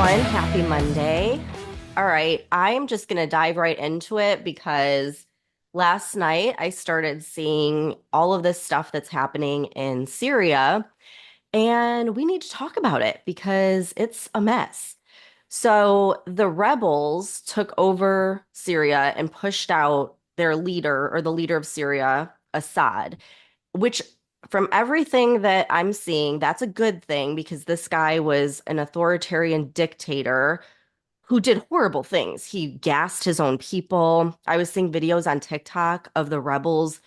everyone. Happy Monday. All right, I am just going to dive right into it because last night I started seeing all of this stuff that's happening in Syria, and we need to talk about it because it's a mess. So the rebels took over Syria and pushed out their leader, or the leader of Syria, Assad, which from everything that I'm seeing, that's a good thing because this guy was an authoritarian dictator who did horrible things. He gassed his own people. I was seeing videos on TikTok of the rebels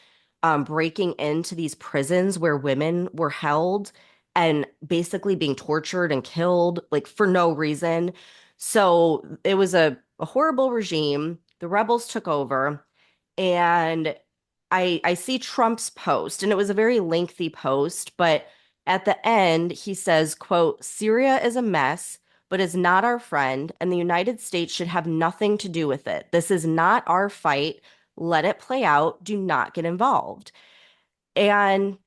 breaking into these prisons where women were held and basically being tortured and killed, like for no reason. So it was a horrible regime. The rebels took over, and I see Trump's post, and it was a very lengthy post, but at the end he says, quote, "Syria is a mess, but is not our friend, and the United States should have nothing to do with it. This is not our fight. Let it play out. Do not get involved." And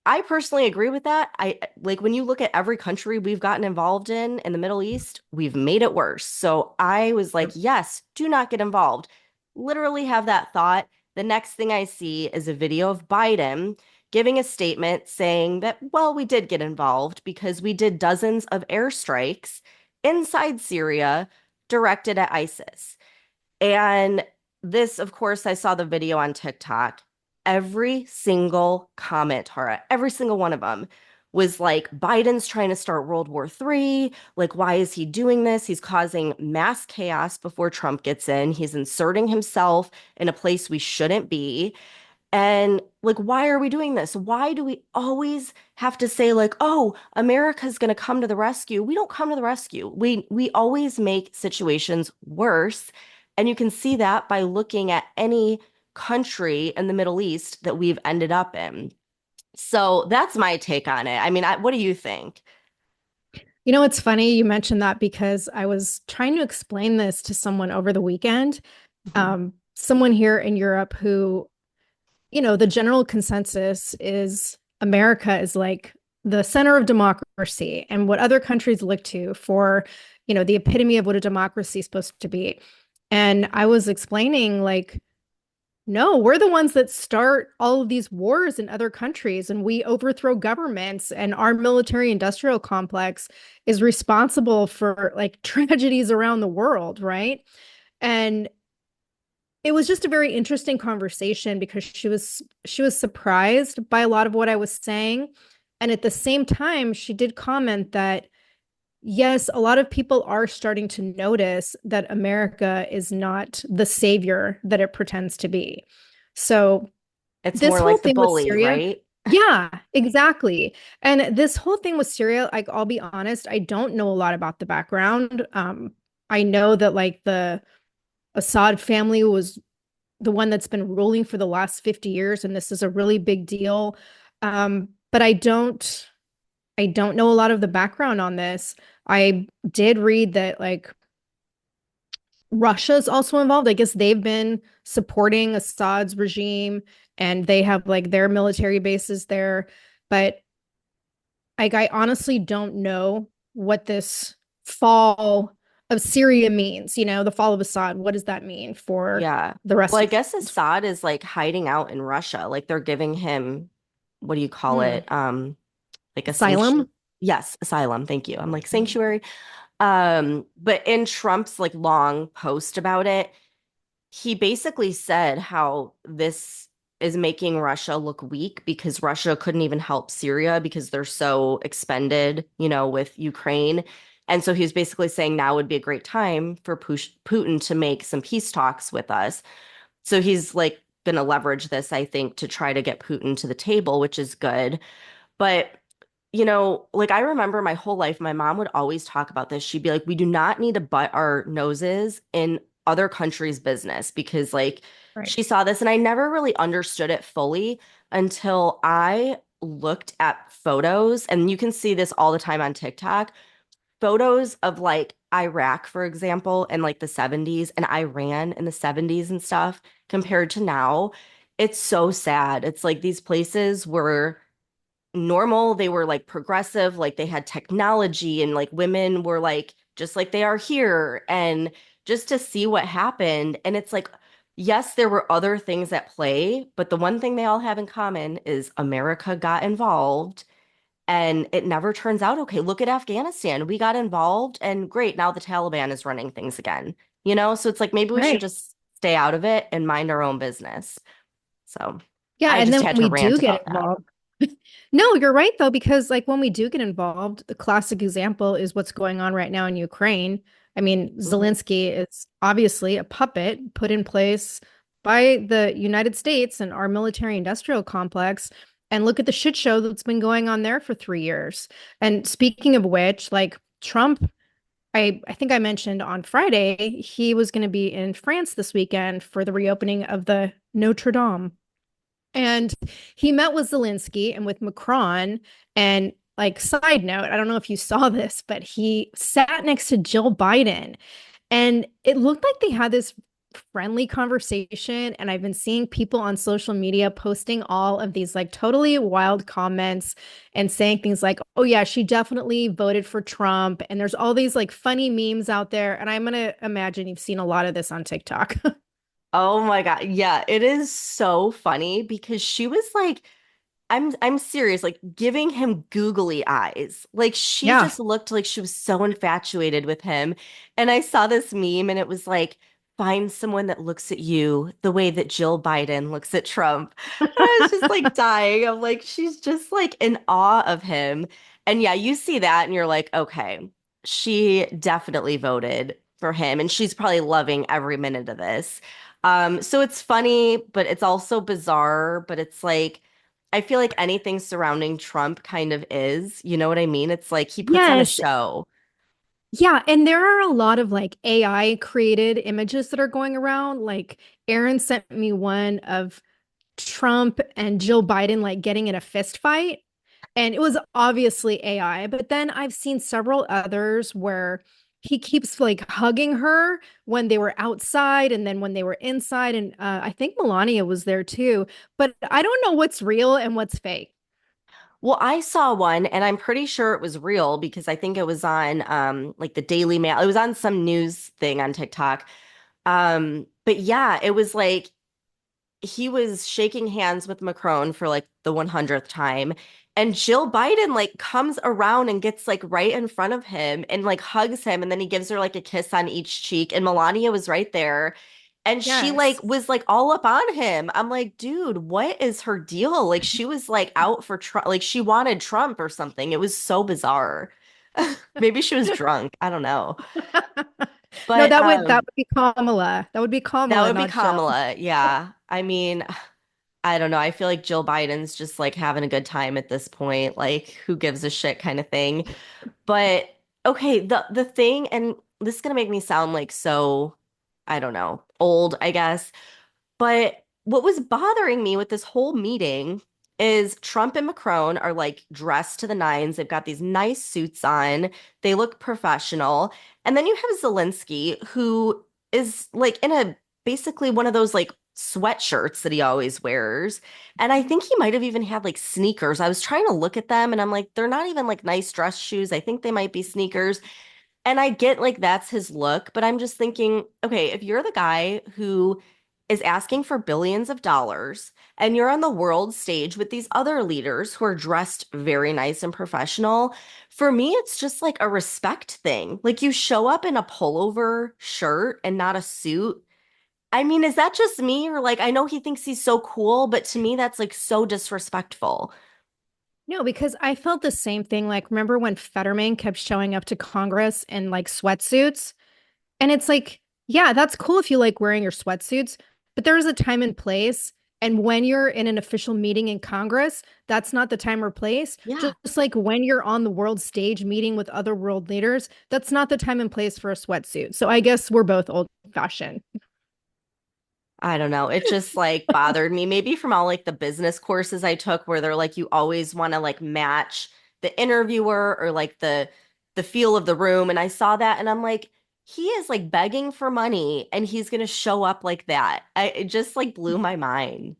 I personally agree with that. I like when you look at every country we've gotten involved in the Middle East, we've made it worse. So I was like, Yep. yes, do not get involved. Literally have that thought. The next thing I see is a video of Biden giving a statement saying that, well, we did get involved because we did dozens of airstrikes inside Syria directed at ISIS. And this, of course, I saw the video on TikTok. Every single comment, Tara, every single one of them was like, Biden's trying to start World War III. Like, why is he doing this? He's causing mass chaos before Trump gets in. He's inserting himself in a place we shouldn't be. And like, why are we doing this? Why do we always have to say like, oh, America's going to come to the rescue? We don't come to the rescue. We always make situations worse. And you can see that by looking at any country in the Middle East that we've ended up in. So that's my take on it. I mean, what do you think? It's funny you mentioned that because I was trying to explain this to someone over the weekend. Mhm. Someone here in Europe who, the general consensus is America is like the center of democracy and what other countries look to for, the epitome of what a democracy is supposed to be. And I was explaining, like, no, we're the ones that start all of these wars in other countries and we overthrow governments, and our military industrial complex is responsible for like tragedies around the world, right? And it was just a very interesting conversation because she was surprised by a lot of what I was saying. And at the same time, she did comment that yes, a lot of people are starting to notice that America is not the savior that it pretends to be. So, It's this more whole like the thing with bully, Syria, right? yeah, exactly. And this whole thing with Syria, like, I'll be honest, I don't know a lot about the background. I know that, like, the Assad family was the one that's been ruling for the last 50 years, and this is a really big deal. But I don't know a lot of the background on this. I did read that like Russia's also involved. I guess they've been supporting Assad's regime and they have like their military bases there. But like I honestly don't know what this fall of Syria means, the fall of Assad. What does that mean for Yeah. the Well, rest I of guess the Assad is like hiding out in Russia. Like they're giving him, what do you call Hmm. it? Like a sanction. Asylum? Yes, asylum. Thank you. I'm like sanctuary. But in Trump's like long post about it, he basically said how this is making Russia look weak because Russia couldn't even help Syria because they're so expended, with Ukraine. And so he was basically saying now would be a great time for Putin to make some peace talks with us. So he's like going to leverage this, I think, to try to get Putin to the table, which is good. But like I remember my whole life, my mom would always talk about this. She'd be like, we do not need to butt our noses in other countries' business because, like, Right. she saw this and I never really understood it fully until I looked at photos. And you can see this all the time on TikTok, photos of like Iraq, for example, in like the 70s and Iran in the 70s and stuff compared to now. It's so sad. It's like these places were normal. They were like progressive, like they had technology and like women were like just like they are here, and just to see what happened. And it's like, yes, there were other things at play, but the one thing they all have in common is America got involved and it never turns out okay. Look at Afghanistan. We got involved and great, now the Taliban is running things again. So it's like maybe we should Right. just stay out of it and mind our own business. So Yeah, I and just then had to we rant do get about that. involved. No, you're right though, because like when we do get involved, the classic example is what's going on right now in Ukraine. I mean, Mhm. Zelensky is obviously a puppet put in place by the United States and our military industrial complex. And look at the shit show that's been going on there for 3 years. And speaking of which, like Trump, I think I mentioned on Friday, he was going to be in France this weekend for the reopening of the Notre Dame. And he met with Zelensky and with Macron. And like side note, I don't know if you saw this, but he sat next to Jill Biden. And it looked like they had this friendly conversation. And I've been seeing people on social media posting all of these like totally wild comments and saying things like, oh, yeah, she definitely voted for Trump. And there's all these like funny memes out there. And I'm going to imagine you've seen a lot of this on TikTok. Oh my God. Yeah, it is so funny because she was like, I'm serious, like giving him googly eyes. Like she Yeah. just looked like she was so infatuated with him. And I saw this meme and it was like, find someone that looks at you the way that Jill Biden looks at Trump. And I was just like dying. I'm like, she's just like in awe of him. And yeah, you see that and you're like, okay, she definitely voted for him and she's probably loving every minute of this. So it's funny, but it's also bizarre, but it's like I feel like anything surrounding Trump kind of is, you know what I mean? It's like he puts on a Yes. show. Yeah, and there are a lot of like AI created images that are going around. Like Aaron sent me one of Trump and Jill Biden like getting in a fist fight. And it was obviously AI, but then I've seen several others where he keeps like hugging her when they were outside and then when they were inside. And I think Melania was there too. But I don't know what's real and what's fake. Well, I saw one and I'm pretty sure it was real because I think it was on like the Daily Mail. It was on some news thing on TikTok. But yeah, it was like he was shaking hands with Macron for like the 100th time. And Jill Biden like comes around and gets like right in front of him and like hugs him. And then he gives her like a kiss on each cheek. And Melania was right there. And she like Yes. was like all up on him. I'm like, dude, what is her deal? Like she was like out for Trump, like she wanted Trump or something. It was so bizarre. Maybe she was drunk. I don't know. No, But that would be Kamala. That would be that Kamala, would be not Jill. Kamala. Yeah. I mean, I don't know. I feel like Jill Biden's just like having a good time at this point. Like, who gives a shit kind of thing. But okay, the thing, and this is gonna make me sound like so, I don't know, old, I guess. But what was bothering me with this whole meeting is Trump and Macron are like dressed to the nines. They've got these nice suits on. They look professional. And then you have Zelensky, who is like in a basically one of those like sweatshirts that he always wears. And I think he might have even had like sneakers. I was trying to look at them and I'm like, they're not even like nice dress shoes. I think they might be sneakers. And I get like that's his look, but I'm just thinking, okay, if you're the guy who is asking for billions of dollars and you're on the world stage with these other leaders who are dressed very nice and professional, for me, it's just like a respect thing. Like you show up in a pullover shirt and not a suit. I mean, is that just me? Or like, I know he thinks he's so cool, but to me, that's like so disrespectful. No, because I felt the same thing. Like, remember when Fetterman kept showing up to Congress in like sweatsuits? And it's like, yeah, that's cool if you like wearing your sweatsuits, but there is a time and place. And when you're in an official meeting in Congress, that's not the time or place. Yeah. Just like when you're on the world stage meeting with other world leaders, that's not the time and place for a sweatsuit. So I guess we're both old fashioned. I don't know. It just like bothered me. Maybe from all like the business courses I took where they're like you always want to like match the interviewer or like the feel of the room. And I saw that and I'm like, he is like begging for money and he's gonna show up like that. It just like blew my mind.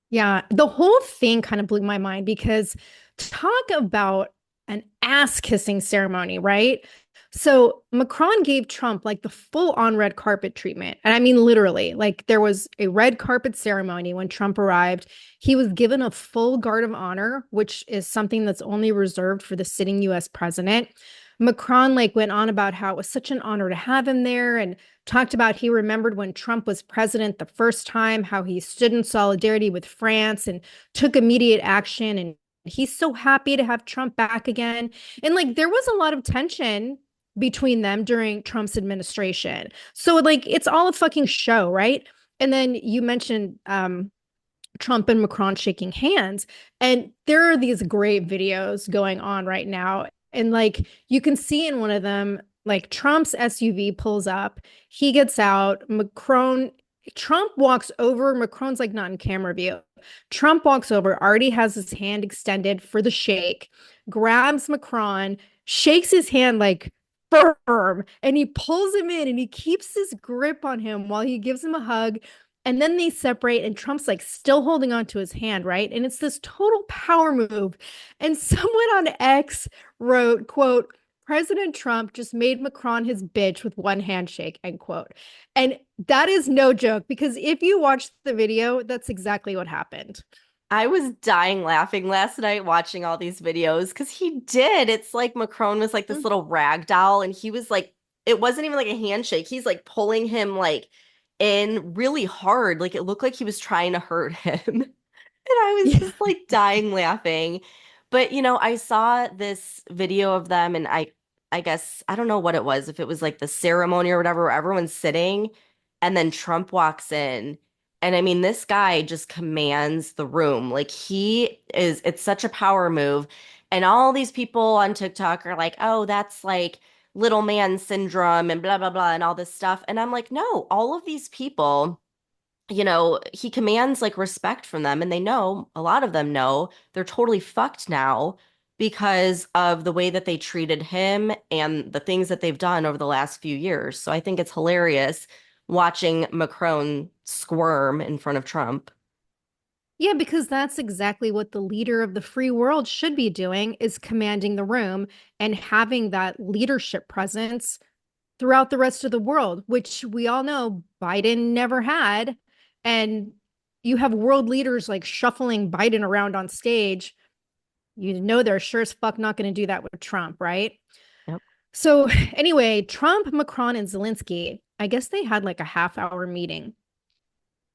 Yeah, the whole thing kind of blew my mind because talk about an ass kissing ceremony, right? So Macron gave Trump like the full on red carpet treatment. And I mean, literally, like there was a red carpet ceremony when Trump arrived. He was given a full guard of honor, which is something that's only reserved for the sitting US president. Macron like went on about how it was such an honor to have him there and talked about he remembered when Trump was president the first time, how he stood in solidarity with France and took immediate action. And he's so happy to have Trump back again. And like there was a lot of tension between them during Trump's administration. So like it's all a fucking show, right? And then you mentioned Trump and Macron shaking hands, and there are these great videos going on right now. And like you can see in one of them, like Trump's SUV pulls up, he gets out, Trump walks over, Macron's like not in camera view. Trump walks over, already has his hand extended for the shake, grabs Macron, shakes his hand like firm, and he pulls him in and he keeps his grip on him while he gives him a hug. And then they separate, and Trump's like still holding on to his hand, right? And it's this total power move. And someone on X wrote, quote, President Trump just made Macron his bitch with one handshake, end quote. And that is no joke, because if you watch the video, that's exactly what happened. I was dying laughing last night watching all these videos because he did. It's like Macron was like this little rag doll, and he was like, it wasn't even like a handshake. He's like pulling him like in really hard. Like it looked like he was trying to hurt him. And I was Yeah. just like dying laughing. But I saw this video of them, and I guess I don't know what it was, if it was like the ceremony or whatever, where everyone's sitting and then Trump walks in. And I mean, this guy just commands the room. Like it's such a power move. And all these people on TikTok are like, oh, that's like little man syndrome and blah, blah, blah, and all this stuff. And I'm like, no, all of these people, he commands like respect from them, and they know, a lot of them know they're totally fucked now because of the way that they treated him and the things that they've done over the last few years. So I think it's hilarious watching Macron squirm in front of Trump. Yeah, because that's exactly what the leader of the free world should be doing, is commanding the room and having that leadership presence throughout the rest of the world, which we all know Biden never had. And you have world leaders like shuffling Biden around on stage. You know they're sure as fuck not going to do that with Trump, right? Yep. So anyway, Trump, Macron, and Zelensky, I guess they had like a half-hour meeting.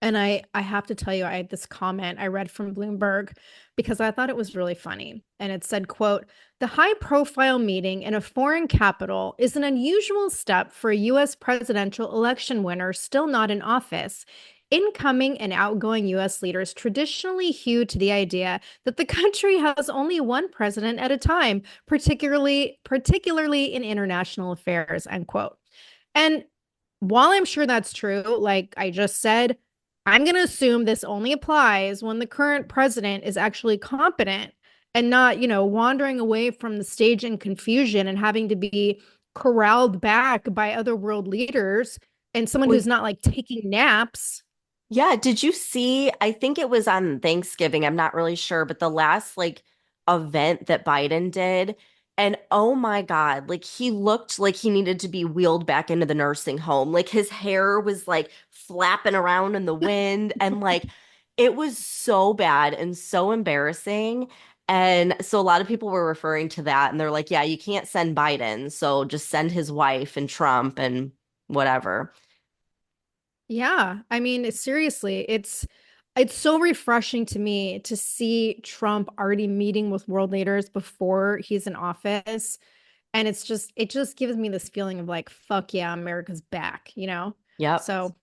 And I have to tell you, I had this comment I read from Bloomberg because I thought it was really funny. And it said, quote, the high profile meeting in a foreign capital is an unusual step for a US presidential election winner still not in office. Incoming and outgoing US leaders traditionally hew to the idea that the country has only one president at a time, particularly in international affairs, end quote. And while I'm sure that's true, like I just said, I'm going to assume this only applies when the current president is actually competent and not, wandering away from the stage in confusion and having to be corralled back by other world leaders and someone Well, who's not like taking naps. yeah, did you see? I think it was on Thanksgiving. I'm not really sure, but the last like event that Biden did, and oh my God, like he looked like he needed to be wheeled back into the nursing home. Like his hair was like flapping around in the wind, and like it was so bad and so embarrassing. And so a lot of people were referring to that, and they're like, yeah, you can't send Biden, so just send his wife and Trump and whatever. Yeah, I mean, seriously, it's so refreshing to me to see Trump already meeting with world leaders before he's in office. And it just gives me this feeling of like, fuck yeah, America's back. Yep. So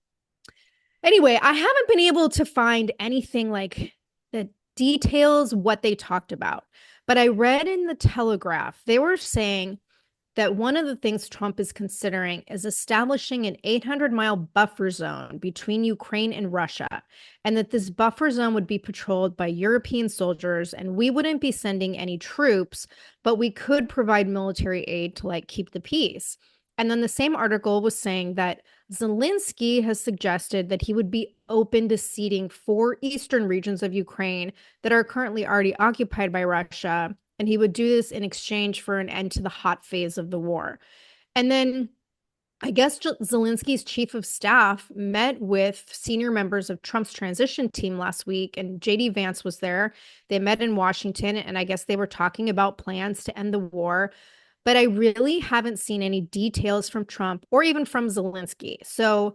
anyway, I haven't been able to find anything like that details what they talked about. But I read in the Telegraph, they were saying that one of the things Trump is considering is establishing an 800-mile buffer zone between Ukraine and Russia, and that this buffer zone would be patrolled by European soldiers, and we wouldn't be sending any troops, but we could provide military aid to like keep the peace. And then the same article was saying that Zelensky has suggested that he would be open to ceding 4 eastern regions of Ukraine that are currently already occupied by Russia, and he would do this in exchange for an end to the hot phase of the war. And then I guess Zelensky's chief of staff met with senior members of Trump's transition team last week, and JD Vance was there. They met in Washington, and I guess they were talking about plans to end the war. But I really haven't seen any details from Trump or even from Zelensky. So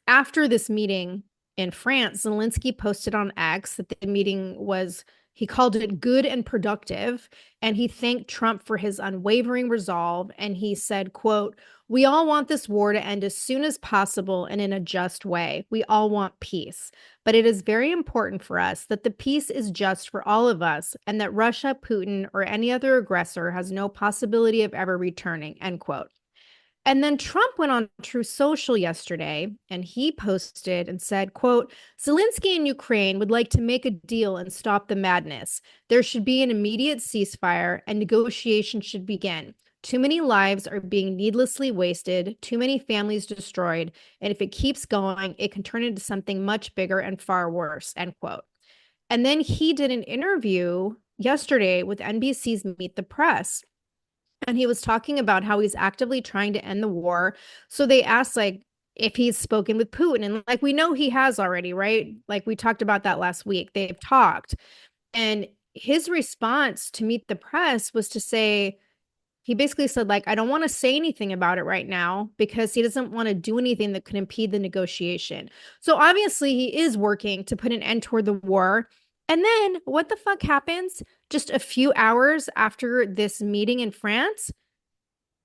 after this meeting in France, Zelensky posted on X that the meeting was, he called it good and productive. And he thanked Trump for his unwavering resolve. And he said, quote, "We all want this war to end as soon as possible and in a just way. We all want peace. But it is very important for us that the peace is just for all of us and that Russia, Putin, or any other aggressor has no possibility of ever returning," end quote. And then Trump went on True Social yesterday and he posted and said, quote, "Zelensky and Ukraine would like to make a deal and stop the madness. There should be an immediate ceasefire and negotiations should begin. Too many lives are being needlessly wasted, too many families destroyed, and if it keeps going, it can turn into something much bigger and far worse," end quote. And then he did an interview yesterday with NBC's Meet the Press. And he was talking about how he's actively trying to end the war. So they asked, like, if he's spoken with Putin. And like, we know he has already, right? Like, we talked about that last week. They've talked. And his response to Meet the Press was to say, he basically said, like, I don't want to say anything about it right now because he doesn't want to do anything that could impede the negotiation. So obviously, he is working to put an end toward the war. And then what the fuck happens just a few hours after this meeting in France?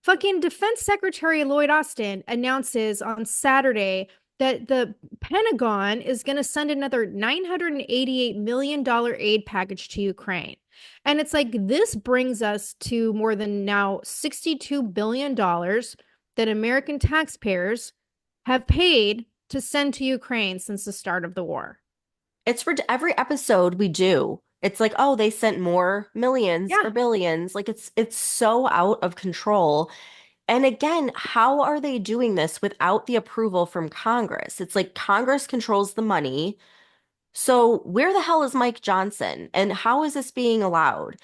Fucking Defense Secretary Lloyd Austin announces on Saturday that the Pentagon is going to send another $988 million aid package to Ukraine. And it's like, this brings us to more than now $62 billion that American taxpayers have paid to send to Ukraine since the start of the war. It's for every episode we do. It's like, oh, they sent more millions or Yeah. billions. Like it's so out of control. And again, how are they doing this without the approval from Congress? It's like Congress controls the money. So where the hell is Mike Johnson? And how is this being allowed?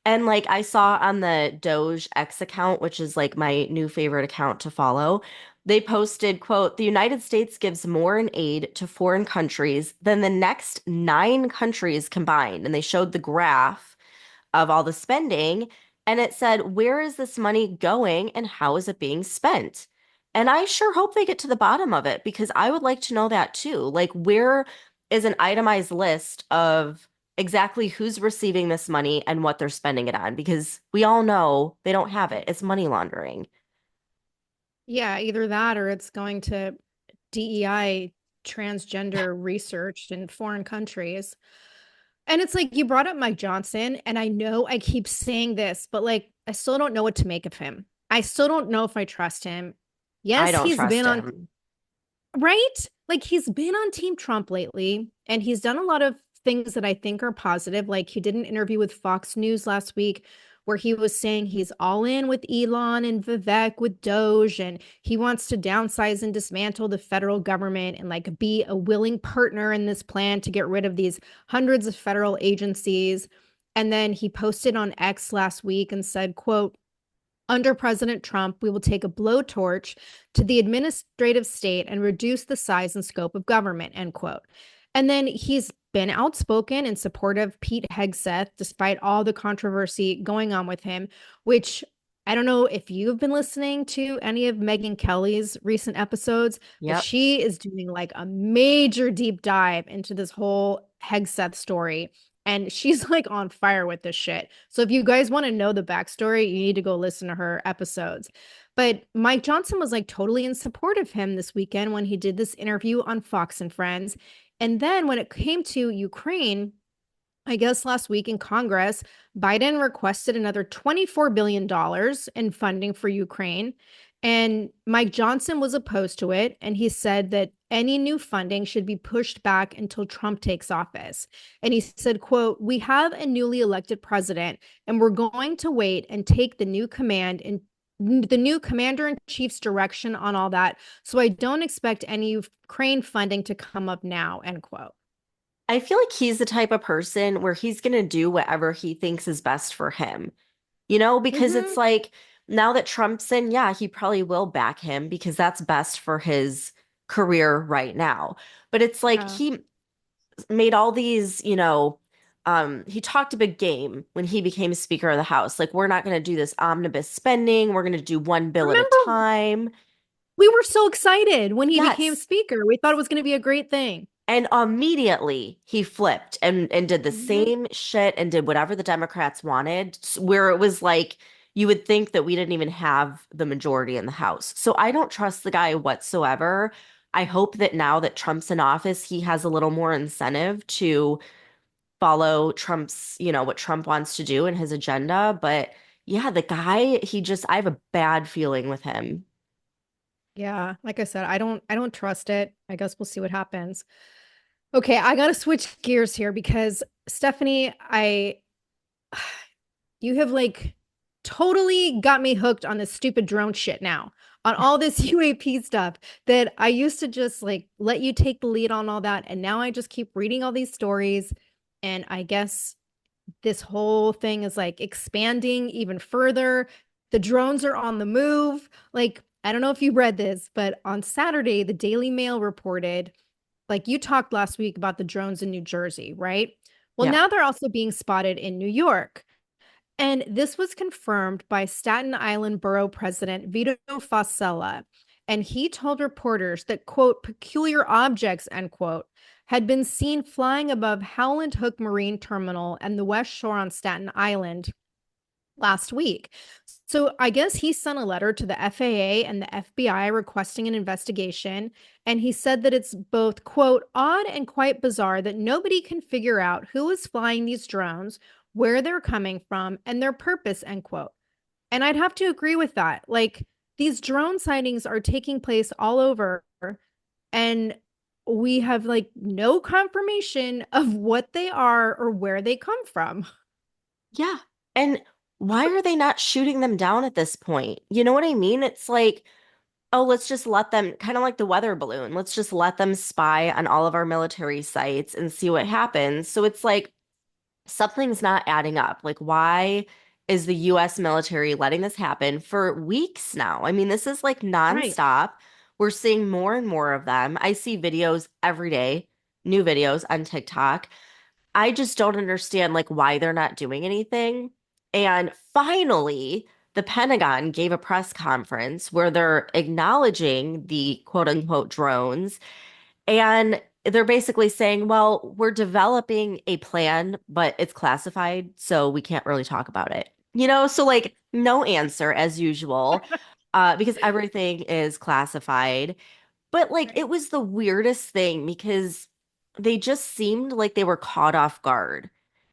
And like I saw on the Doge X account, which is like my new favorite account to follow, they posted, quote, "The United States gives more in aid to foreign countries than the next nine countries combined." And they showed the graph of all the spending, and it said, where is this money going and how is it being spent? And I sure hope they get to the bottom of it because I would like to know that too. Like, where is an itemized list of exactly who's receiving this money and what they're spending it on? Because we all know they don't have it. It's money laundering. Yeah, either that or it's going to DEI transgender research in foreign countries. And it's like you brought up Mike Johnson, and I know I keep saying this, but like I still don't know what to make of him. I still don't know if I trust him. I Yes, don't he's trust been on, him. right? Like he's been on Team Trump lately, and he's done a lot of things that I think are positive. Like he did an interview with Fox News last week where he was saying he's all in with Elon and Vivek with Doge, and he wants to downsize and dismantle the federal government and like be a willing partner in this plan to get rid of these hundreds of federal agencies. And then he posted on X last week and said, quote, "Under President Trump, we will take a blowtorch to the administrative state and reduce the size and scope of government," end quote. And then he's been outspoken in support of Pete Hegseth, despite all the controversy going on with him, which I don't know if you've been listening to any of Megyn Kelly's recent episodes, but Yep. she is doing like a major deep dive into this whole Hegseth story. And she's like on fire with this shit. So if you guys want to know the backstory, you need to go listen to her episodes. But Mike Johnson was like totally in support of him this weekend when he did this interview on Fox and Friends. And then when it came to Ukraine, I guess last week in Congress, Biden requested another $24 billion in funding for Ukraine. And Mike Johnson was opposed to it. And he said that any new funding should be pushed back until Trump takes office. And he said, quote, "We have a newly elected president, and we're going to wait and take the new command and the new commander in chief's direction on all that. So I don't expect any Ukraine funding to come up now," end quote. I feel like he's the type of person where he's going to do whatever he thinks is best for him. Because Mm-hmm. it's like now that Trump's in, yeah, he probably will back him because that's best for his career right now. But it's like Yeah. he made all these, he talked a big game when he became Speaker of the House. Like, we're not going to do this omnibus spending. We're going to do one bill at a Remember, time. we were so excited when he became Yes. speaker. We thought it was going to be a great thing. And immediately he flipped and did the Mhm. same shit and did whatever the Democrats wanted, where it was like you would think that we didn't even have the majority in the House. So I don't trust the guy whatsoever. I hope that now that Trump's in office, he has a little more incentive to follow Trump's, what Trump wants to do in his agenda. But yeah, the guy, I have a bad feeling with him. Yeah, like I said, I don't trust it. I guess we'll see what happens. Okay, I gotta switch gears here because Stephanie, I you have like totally got me hooked on this stupid drone shit now. On all this UAP stuff that I used to just like let you take the lead on all that. And now I just keep reading all these stories. And I guess this whole thing is like expanding even further. The drones are on the move. Like, I don't know if you read this, but on Saturday, the Daily Mail reported, like you talked last week about the drones in New Jersey, right? Well, Yeah. now they're also being spotted in New York. And this was confirmed by Staten Island Borough President Vito Fossella. And he told reporters that, quote, peculiar objects, end quote, had been seen flying above Howland Hook Marine Terminal and the West Shore on Staten Island last week. So I guess he sent a letter to the FAA and the FBI requesting an investigation. And he said that it's both, quote, odd and quite bizarre that nobody can figure out who is flying these drones, where they're coming from, and their purpose, end quote. And I'd have to agree with that. Like these drone sightings are taking place all over, and we have like no confirmation of what they are or where they come from. Yeah. And why are they not shooting them down at this point? You know what I mean? It's like, oh, let's just let them, kind of like the weather balloon. Let's just let them spy on all of our military sites and see what happens. So it's like something's not adding up. Like, why is the US military letting this happen for weeks now? I mean, this is like Right. nonstop. We're seeing more and more of them. I see videos every day, new videos on TikTok. I just don't understand like why they're not doing anything. And finally, the Pentagon gave a press conference where they're acknowledging the quote unquote drones. And they're basically saying, well, we're developing a plan, but it's classified, so we can't really talk about it. So like no answer as usual, because everything is classified. But like Right. it was the weirdest thing because they just seemed like they were caught off guard.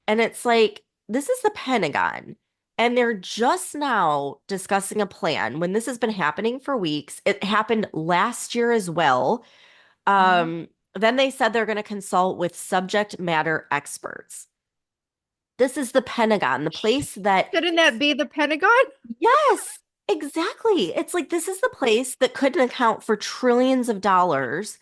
And it's like, this is the Pentagon. And they're just now discussing a plan when this has been happening for weeks. It happened last year as well. Mhm. Then they said they're going to consult with subject matter experts. This is the Pentagon, the place that, Shouldn't that be the Pentagon? yes, exactly. It's like this is the place that couldn't account for trillions of dollars.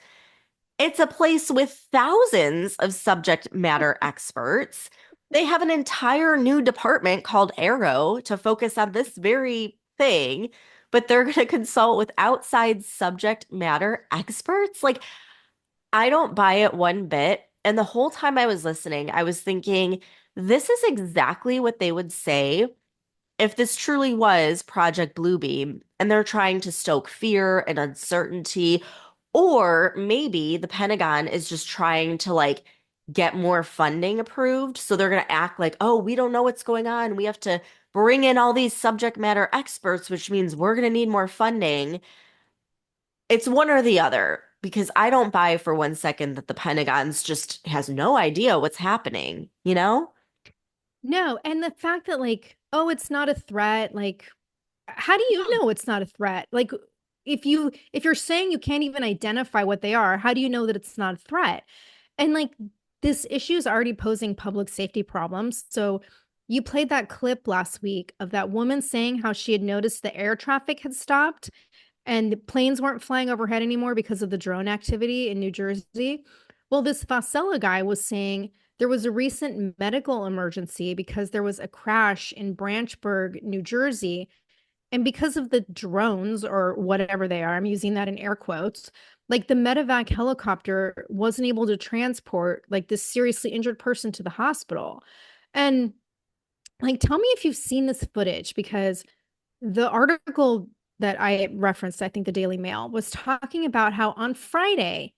It's a place with thousands of subject matter experts. They have an entire new department called Arrow to focus on this very thing, but they're going to consult with outside subject matter experts. Like, I don't buy it one bit. And the whole time I was listening, I was thinking, this is exactly what they would say if this truly was Project Bluebeam and they're trying to stoke fear and uncertainty, or maybe the Pentagon is just trying to like get more funding approved. So they're going to act like, oh, we don't know what's going on. We have to bring in all these subject matter experts, which means we're going to need more funding. It's one or the other because I don't buy for 1 second that the Pentagon's just has no idea what's happening, you know? No, and the fact that like, oh, it's not a threat, like how do you Yeah. know it's not a threat? Like if you're saying you can't even identify what they are, how do you know that it's not a threat? And like this issue is already posing public safety problems. So you played that clip last week of that woman saying how she had noticed the air traffic had stopped and the planes weren't flying overhead anymore because of the drone activity in New Jersey. Well, this Fasella guy was saying there was a recent medical emergency because there was a crash in Branchburg, New Jersey, And because of the drones or whatever they are, I'm using that in air quotes, like the medevac helicopter wasn't able to transport like this seriously injured person to the hospital. And like, tell me if you've seen this footage because the article that I referenced, I think the Daily Mail, was talking about how on Friday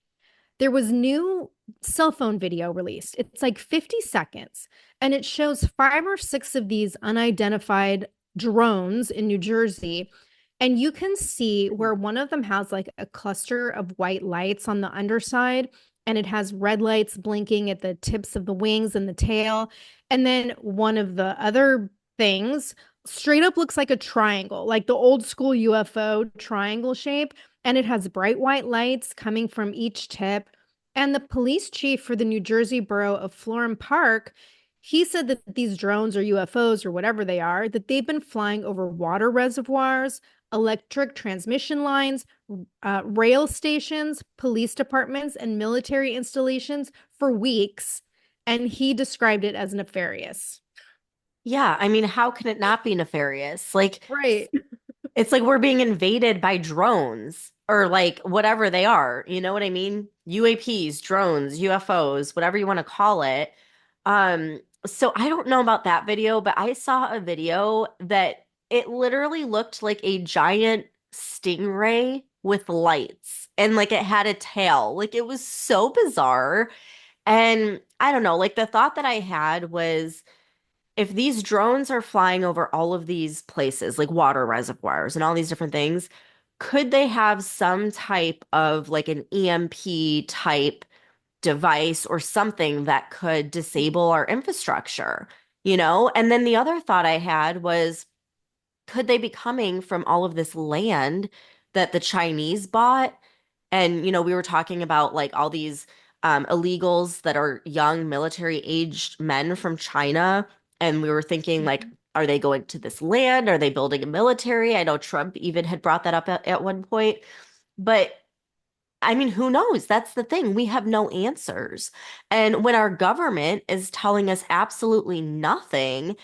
there was new cell phone video released. It's like 50 seconds, and it shows five or six of these unidentified drones in New Jersey. And you can see where one of them has like a cluster of white lights on the underside, and it has red lights blinking at the tips of the wings and the tail. And then one of the other things straight up looks like a triangle, like the old school UFO triangle shape. And it has bright white lights coming from each tip. And the police chief for the New Jersey borough of Florham Park, he said that these drones or UFOs or whatever they are, that they've been flying over water reservoirs, electric transmission lines, rail stations, police departments, and military installations for weeks. And he described it as nefarious. Yeah, I mean, how can it not be nefarious? Like, Right. it's like we're being invaded by drones or like whatever they are. You know what I mean? UAPs, drones, UFOs, whatever you want to call it. So I don't know about that video, but I saw a video that it literally looked like a giant stingray with lights and like it had a tail. Like it was so bizarre. And I don't know, like the thought that I had was if these drones are flying over all of these places, like water reservoirs and all these different things, could they have some type of like an EMP type device or something that could disable our infrastructure, you know? And then the other thought I had was, could they be coming from all of this land that the Chinese bought? And, we were talking about like all these illegals that are young military aged men from China. And we were thinking, like, are they going to this land? Are they building a military? I know Trump even had brought that up at one point. But I mean, who knows? That's the thing. We have no answers. And when our government is telling us absolutely nothing,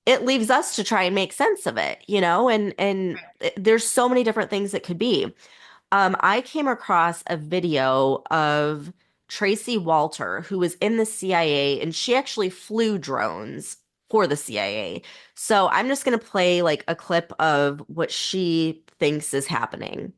it leaves us to try and make sense of it, and there's so many different things it could be. I came across a video of Tracy Walter, who was in the CIA, and she actually flew drones for the CIA. So I'm just going to play like a clip of what she thinks is happening.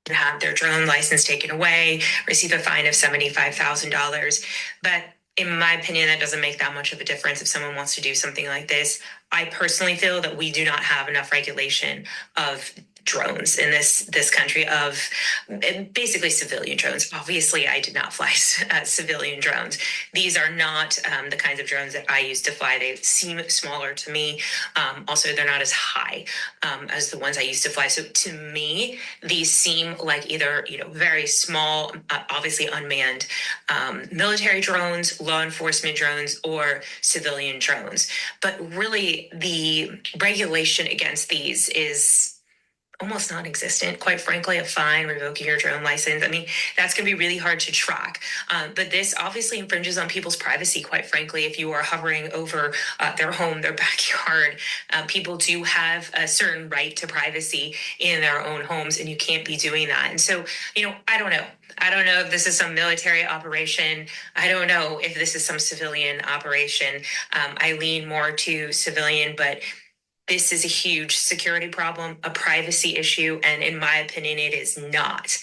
Have their drone license taken away, receive a fine of $75,000. But in my opinion, that doesn't make that much of a difference if someone wants to do something like this. I personally feel that we do not have enough regulation of drones in this country, of basically civilian drones. Obviously, I did not fly civilian drones. These are not the kinds of drones that I used to fly. They seem smaller to me. Also, they're not as high as the ones I used to fly. So to me, these seem like either very small, obviously unmanned military drones, law enforcement drones, or civilian drones. But really, the regulation against these is almost non-existent. Quite frankly, a fine, revoking your drone license, I mean, that's going to be really hard to track. But this obviously infringes on people's privacy. Quite frankly, if you are hovering over their home, their backyard, people do have a certain right to privacy in their own homes, and you can't be doing that. And so, I don't know. I don't know if this is some military operation. I don't know if this is some civilian operation. I lean more to civilian, but this is a huge security problem, a privacy issue, and in my opinion, it is not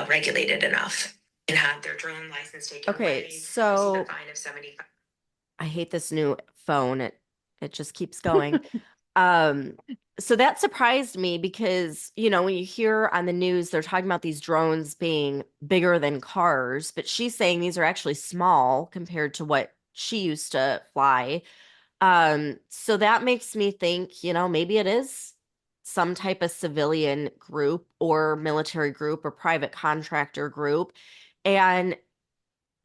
regulated enough. And have their drone license taken Okay, away, receive a so fine of 75. I hate this new phone. It just keeps going. Um, so that surprised me because, when you hear on the news, they're talking about these drones being bigger than cars, but she's saying these are actually small compared to what she used to fly. So that makes me think, maybe it is some type of civilian group or military group or private contractor group. And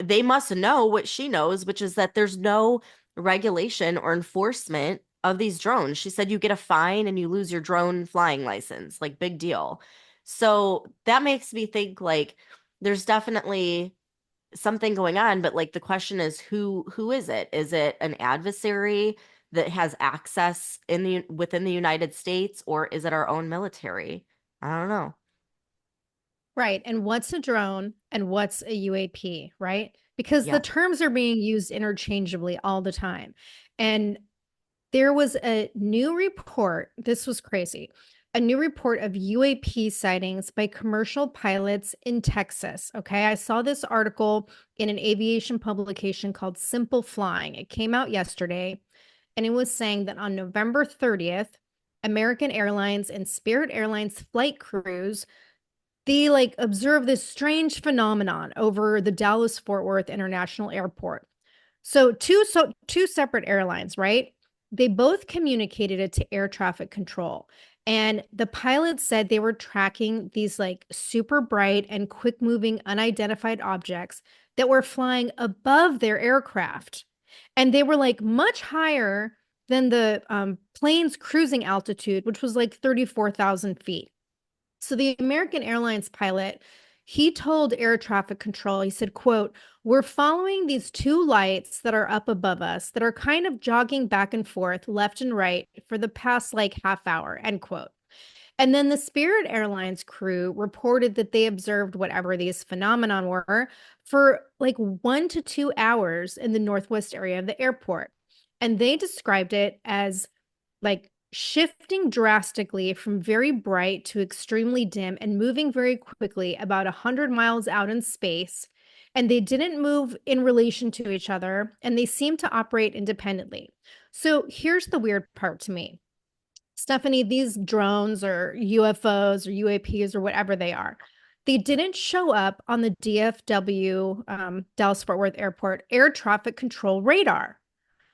they must know what she knows, which is that there's no regulation or enforcement of these drones. She said you get a fine and you lose your drone flying license, like big deal. So that makes me think like there's definitely something going on, but like the question is who is it? Is it an adversary that has access in the within the United States, or is it our own military? I don't know. Right. And what's a drone and what's a UAP, right? Because the Yeah. terms are being used interchangeably all the time. And there was a new report. This was crazy. A new report of UAP sightings by commercial pilots in Texas. Okay. I saw this article in an aviation publication called Simple Flying. It came out yesterday, and it was saying that on November 30th, American Airlines and Spirit Airlines flight crews, they like observed this strange phenomenon over the Dallas Fort Worth International Airport. So two separate airlines, right? They both communicated it to air traffic control. And the pilots said they were tracking these like super bright and quick moving unidentified objects that were flying above their aircraft. And they were like much higher than the plane's cruising altitude, which was like 34,000 feet. So the American Airlines pilot, he told air traffic control, he said, quote, "We're following these two lights that are up above us that are kind of jogging back and forth left and right for the past like half hour," end quote. And then the Spirit Airlines crew reported that they observed whatever these phenomenon were for like 1 to 2 hours in the northwest area of the airport. And they described it as like shifting drastically from very bright to extremely dim and moving very quickly about 100 miles out in space. And they didn't move in relation to each other, and they seemed to operate independently. So here's the weird part to me. Stephanie, these drones or UFOs or UAPs or whatever they are, they didn't show up on the DFW, Dallas Fort Worth Airport air traffic control radar.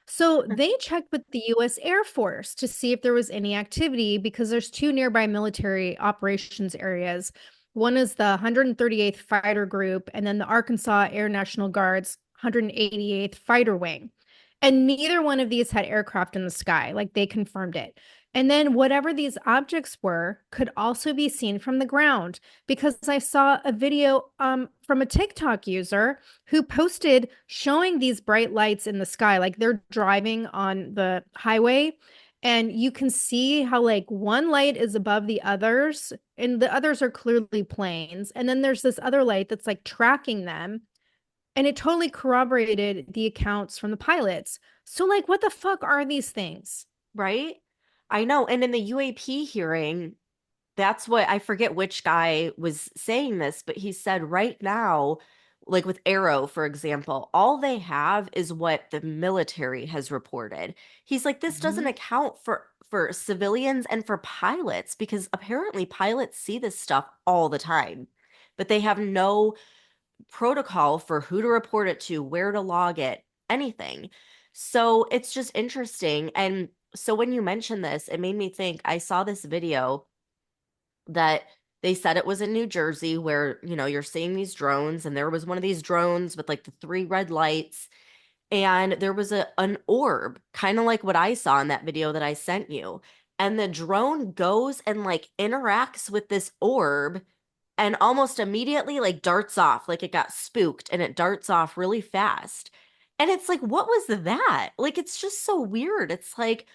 So they checked with the US Air Force to see if there was any activity because there's two nearby military operations areas. One is the 138th Fighter Group, and then the Arkansas Air National Guard's 188th Fighter Wing. And neither one of these had aircraft in the sky, like they confirmed it. And then whatever these objects were could also be seen from the ground, because I saw a video from a TikTok user who posted showing these bright lights in the sky, like they're driving on the highway, and you can see how like one light is above the others and the others are clearly planes, and then there's this other light that's like tracking them, and it totally corroborated the accounts from the pilots. So like what the fuck are these things? Right? I know. And in the UAP hearing, that's what I forget which guy was saying this, but he said right now, like with Arrow, for example, all they have is what the military has reported. He's like, this doesn't Mhm. account for civilians and for pilots, because apparently pilots see this stuff all the time, but they have no protocol for who to report it to, where to log it, anything. So it's just interesting. And so when you mentioned this, it made me think I saw this video that they said it was in New Jersey where, you're seeing these drones, and there was one of these drones with like the three red lights, and there was an orb, kind of like what I saw in that video that I sent you. And the drone goes and like interacts with this orb and almost immediately like darts off, like it got spooked, and it darts off really fast. And it's like, what was that? Like, it's just so weird. It's like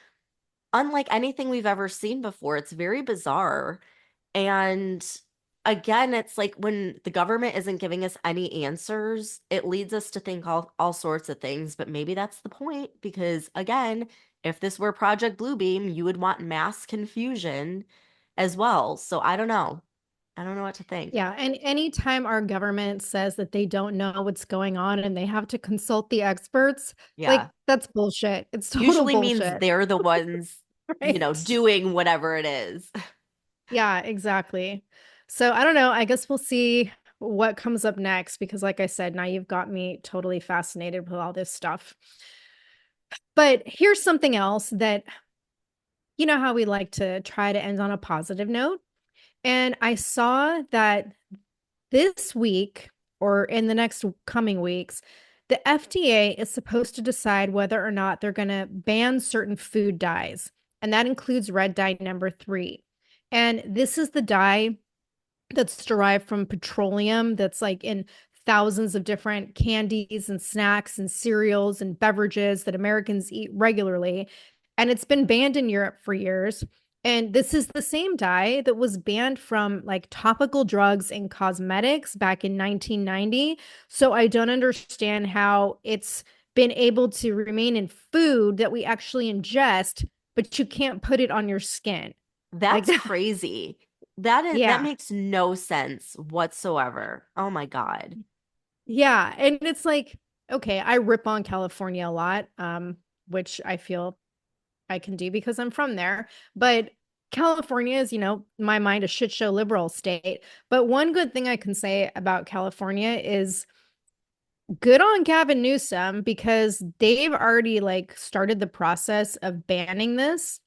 unlike anything we've ever seen before. It's very bizarre. And again, it's like when the government isn't giving us any answers, it leads us to think all sorts of things. But maybe that's the point, because again, if this were Project Bluebeam, you would want mass confusion as well. So I don't know. I don't know what to think. Yeah, and anytime our government says that they don't know what's going on and they have to consult the experts, like Yeah. that's bullshit. It's total Usually means bullshit, they're the ones, right? doing whatever it is. Yeah, exactly. So I don't know. I guess we'll see what comes up next because, like I said, now you've got me totally fascinated with all this stuff. But here's something else that, you know, how we like to try to end on a positive note. And I saw that this week or in the next coming weeks, the FDA is supposed to decide whether or not they're going to ban certain food dyes. And that includes red dye number 3. And this is the dye that's derived from petroleum that's like in thousands of different candies and snacks and cereals and beverages that Americans eat regularly. And it's been banned in Europe for years. And this is the same dye that was banned from like topical drugs and cosmetics back in 1990. So I don't understand how it's been able to remain in food that we actually ingest, but you can't put it on your skin. Like That's that. crazy. That Yeah. makes no sense whatsoever. Oh my God. Yeah. And it's like, okay, I rip on California a lot, which I feel I can do because I'm from there. But California is, in my mind, a shit show liberal state. But one good thing I can say about California is good on Gavin Newsom because they've already like started the process of banning this.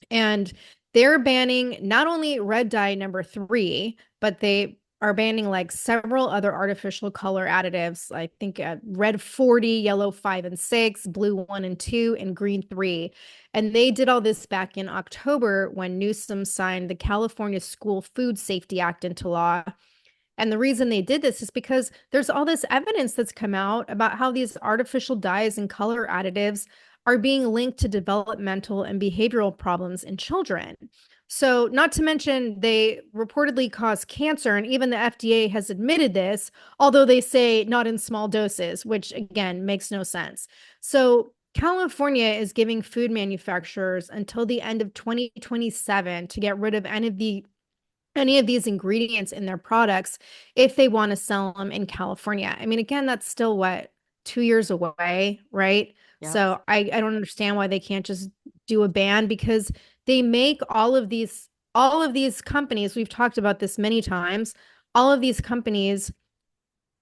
And they're banning not only red dye number 3, but they are banning like several other artificial color additives. I think red 40, yellow 5 and 6, blue 1 and 2, and green 3. And they did all this back in October when Newsom signed the California School Food Safety Act into law. And the reason they did this is because there's all this evidence that's come out about how these artificial dyes and color additives are being linked to developmental and behavioral problems in children. So, not to mention, they reportedly cause cancer, and even the FDA has admitted this, although they say not in small doses, which again makes no sense. So, California is giving food manufacturers until the end of 2027 to get rid of any of these ingredients in their products if they want to sell them in California. I mean, again, that's still what, 2 years away, right? Yep. So I don't understand why they can't just do a ban because they make all of these companies, we've talked about this many times, all of these companies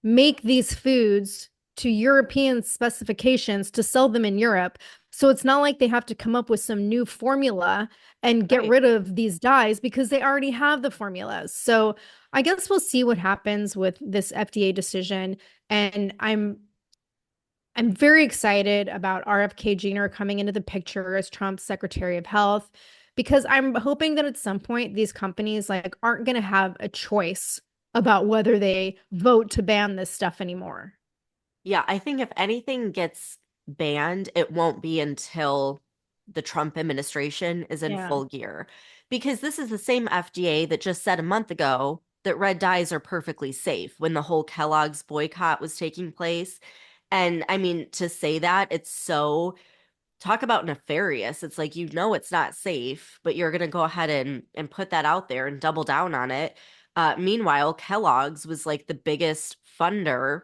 make these foods to European specifications to sell them in Europe. So it's not like they have to come up with some new formula and get Right. rid of these dyes because they already have the formulas. So I guess we'll see what happens with this FDA decision. And I'm very excited about RFK Jr. coming into the picture as Trump's Secretary of Health because I'm hoping that at some point these companies like aren't going to have a choice about whether they vote to ban this stuff anymore. Yeah, I think if anything gets banned, it won't be until the Trump administration is in Yeah. full gear. Because this is the same FDA that just said a month ago that red dyes are perfectly safe when the whole Kellogg's boycott was taking place. And I mean, to say that, it's so talk about nefarious. It's like it's not safe, but you're gonna go ahead and put that out there and double down on it. Meanwhile, Kellogg's was like the biggest funder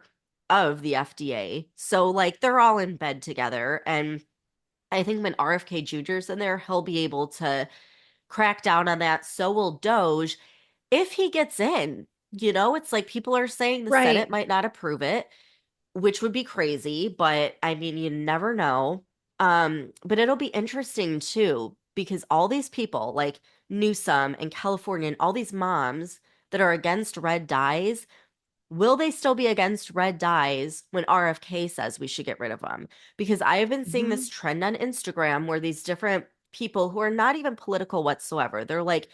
of the FDA. So like they're all in bed together. And I think when RFK Jr.'s in there, he'll be able to crack down on that. So will Doge if he gets in. It's like people are saying the Senate Right. might not approve it, which would be crazy, but I mean, you never know. But it'll be interesting too, because all these people like Newsom and California and all these moms that are against red dyes, will they still be against red dyes when RFK says we should get rid of them? Because I have been seeing this Mhm. trend on Instagram where these different people who are not even political whatsoever, they're like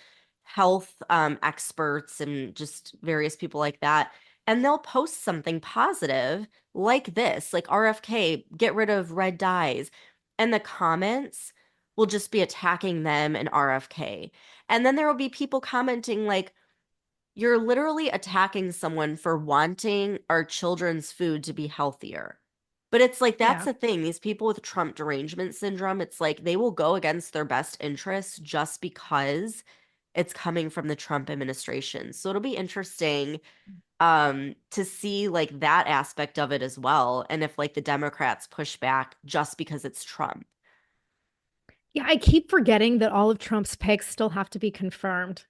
health experts and just various people like that. And they'll post something positive like this, like RFK, get rid of red dyes. And the comments will just be attacking them and RFK. And then there will be people commenting like, you're literally attacking someone for wanting our children's food to be healthier. But it's like that's Yeah. the thing. These people with Trump derangement syndrome, it's like they will go against their best interests just because it's coming from the Trump administration. So it'll be interesting to see like that aspect of it as well. And if like the Democrats push back just because it's Trump. Yeah, I keep forgetting that all of Trump's picks still have to be confirmed.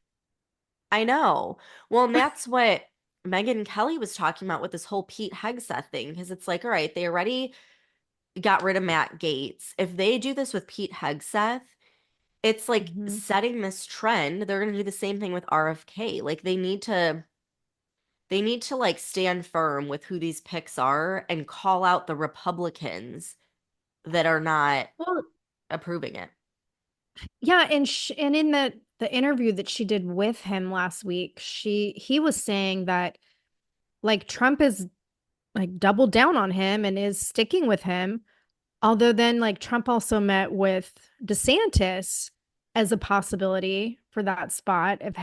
I know. Well, and that's what Megyn Kelly was talking about with this whole Pete Hegseth thing, because it's like, all right, they already got rid of Matt Gaetz. If they do this with Pete Hegseth, it's like Mhm. setting this trend. They're going to do the same thing with RFK. Like they need to like stand firm with who these picks are and call out the Republicans that are not Well, approving it. yeah, and in the interview that she did with him last week, he was saying that like Trump is like doubled down on him and is sticking with him. Although then like Trump also met with DeSantis as a possibility for that spot if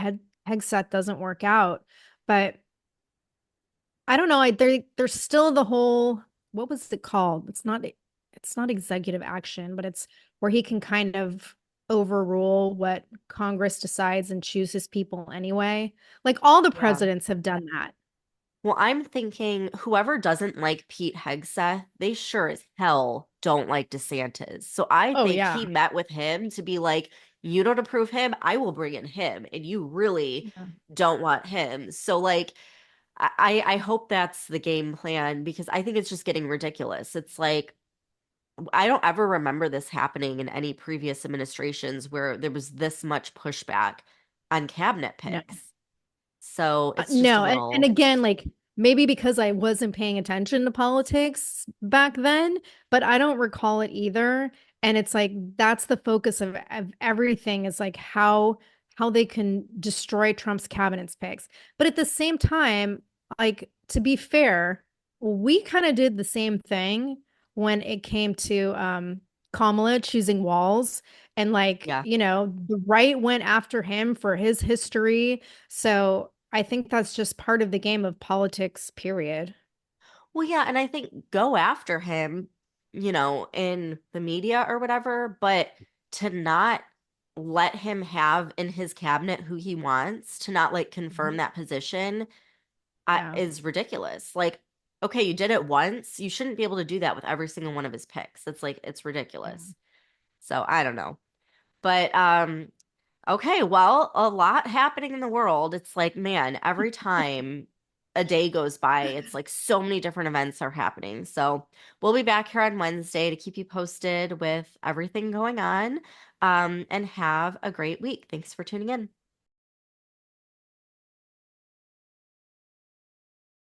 Hegseth doesn't work out. But I don't know. There's still the whole, what was it called? It's not executive action, but it's where he can kind of overrule what Congress decides and chooses people anyway. Like all the Yeah. presidents have done that. Well, I'm thinking whoever doesn't like Pete Hegseth, they sure as hell don't like DeSantis. So I Oh think yeah. he met with him to be like, you don't approve him, I will bring in him, and you really Yeah. don't want him. So like I hope that's the game plan because I think it's just getting ridiculous. It's like I don't ever remember this happening in any previous administrations where there was this much pushback on cabinet No. picks. So it's just a No, and little, again, like maybe because I wasn't paying attention to politics back then, but I don't recall it either. And it's like that's the focus of everything is like how they can destroy Trump's cabinet's picks. But at the same time, like to be fair, we kind of did the same thing when it came to Kamala choosing Walls. And like, yeah. the right went after him for his history. So I think that's just part of the game of politics, period. Well, yeah, and I think go after him, in the media or whatever, but to not let him have in his cabinet who he wants, to not like confirm Mhm. that position, Yeah. is ridiculous. Like, okay, you did it once, you shouldn't be able to do that with every single one of his picks. It's like it's Yeah. ridiculous. So I don't know. But okay, well, a lot happening in the world. It's like, man, every time a day goes by, it's like so many different events are happening. So we'll be back here on Wednesday to keep you posted with everything going on. And have a great week. Thanks for tuning in.